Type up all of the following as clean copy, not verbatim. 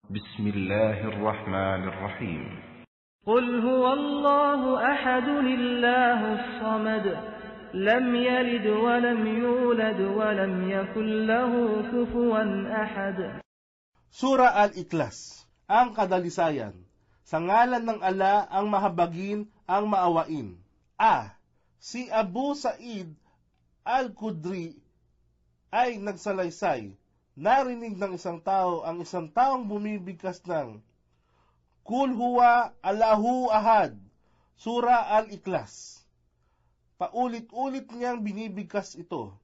بسم الله الرحمن الرحيم قل هو الله أحد الله الصمد لم يلد ولم يولد ولم يكن له كفوا أحد. Sura Al-Ikhlas, ang kadalisayan. Sa ngalan ng ala ang mahabagin, ang maawain. Si Abu Sa'id Al-Khudri ay nagsalaysay. Narinig ng isang tao ang isang taong bumibigkas ng Kul huwa Allahu ahad, Sura Al-Ikhlas. Paulit-ulit niyang binibigkas ito.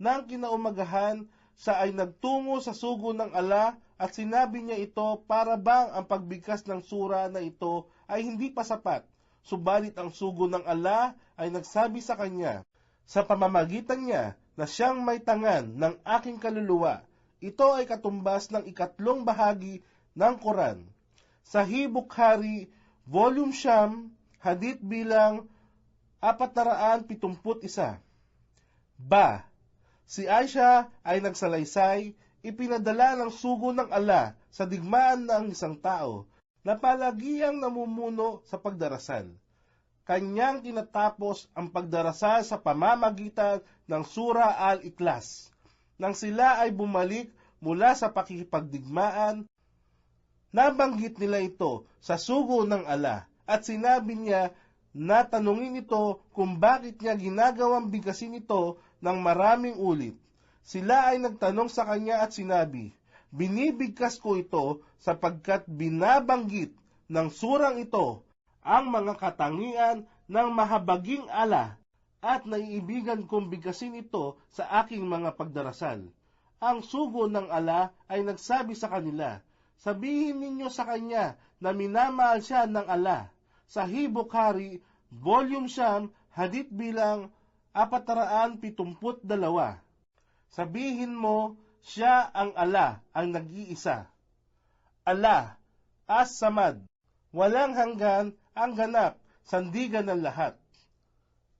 Nang kinaumagahan, siya ay nagtungo sa sugo ng ala at sinabi niya ito para bang ang pagbigkas ng sura na ito ay hindi pa sapat. Subalit ang sugo ng ala ay nagsabi sa kanya, sa pamamagitan niya na siyang may tangan ng aking kaluluwa. Ito ay katumbas ng 3 bahagi ng Quran. Sahih Bukhari, Volume Siyam, Hadith bilang 471. Si Aisha ay nagsalaysay, ipinadala ng sugo ng ala sa digmaan ng isang tao na palagiang namumuno sa pagdarasal. Kanyang tinatapos ang pagdarasal sa pamamagitan ng Sura Al-Ikhlas. Nang sila ay bumalik mula sa pakikipagdigmaan, nabanggit nila ito sa sugo ng ala at sinabi niya na tanungin ito kung bakit niya ginagawang bigkasin ito ng maraming ulit. Sila ay nagtanong sa kanya at sinabi, binibigkas ko ito sapagkat binabanggit ng surang ito ang mga katangian ng mahabaging ala at naiibigan kong bigkasin ito sa aking mga pagdarasal. Ang sugo ng ala ay nagsabi sa kanila, sabihin ninyo sa kanya na minamahal siya ng ala. Sahih Bukhari, Volume Siyam, Hadith bilang 472. Sabihin mo, siya ang ala, ang nag-iisa. Allah, As-Samad, walang hanggan, ang ganap, sandigan ng lahat.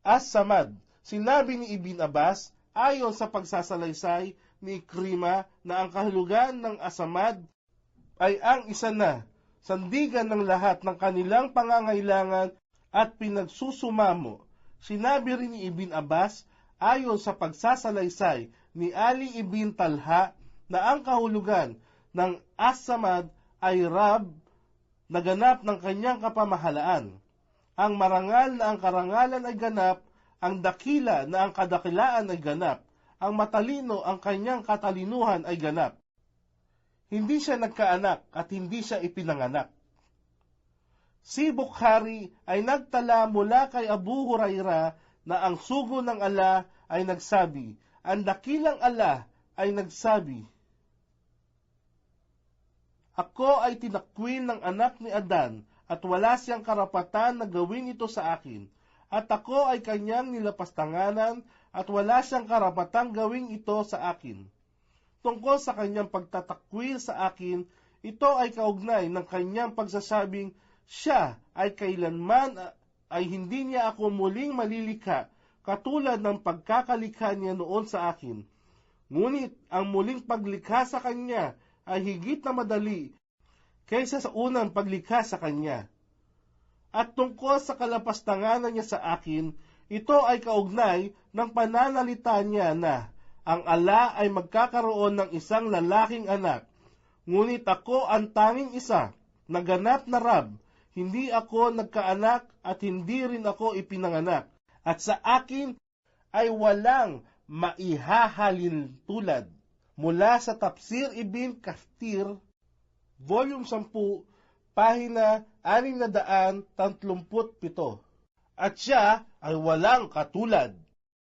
As-Samad, sinabi ni Ibn Abbas, ayon sa pagsasalaysay ni Ikrima na ang kahulugan ng As-Samad ay ang isa na, sandigan ng lahat ng kanilang pangangailangan at pinagsusumamo. Sinabi rin ni Ibn Abbas, ayon sa pagsasalaysay ni Ali ibn Talha, na ang kahulugan ng As-Samad ay Rab, na ganap ng kanyang kapamahalaan. Ang marangal na ang karangalan ay ganap, ang dakila na ang kadakilaan ay ganap, ang matalino ang kanyang katalinuhan ay ganap. Hindi siya nagkaanak at hindi siya ipinanganak. Si Bukhari ay nagtala mula kay Abu Huraira na ang sugo ng ala ay nagsabi, ang dakilang ala ay nagsabi, ako ay tinakwil ng anak ni Adan at wala siyang karapatan na gawin ito sa akin, at ako ay kanyang nilapastanganan at wala siyang karapatang gawin ito sa akin. Tungkol sa kanyang pagtatakwil sa akin, ito ay kaugnay ng kanyang pagsasabing siya ay kailanman ay hindi niya ako muling malilikha katulad ng pagkakalikha niya noon sa akin. Ngunit ang muling paglikha sa kanya ay higit na madali kaysa sa unang paglikha sa kanya. At tungkol sa kalapastanganan niya sa akin, ito ay kaugnay ng pananalita niya na ang ala ay magkakaroon ng isang lalaking anak. Ngunit ako ang tanging isa, na ganap na Rab, hindi ako nagkaanak at hindi rin ako ipinanganak. At sa akin ay walang maihahalin tulad. Mula sa Tafsir Ibn Kathir, Volume 10, Pahina 637. At siya ay walang katulad.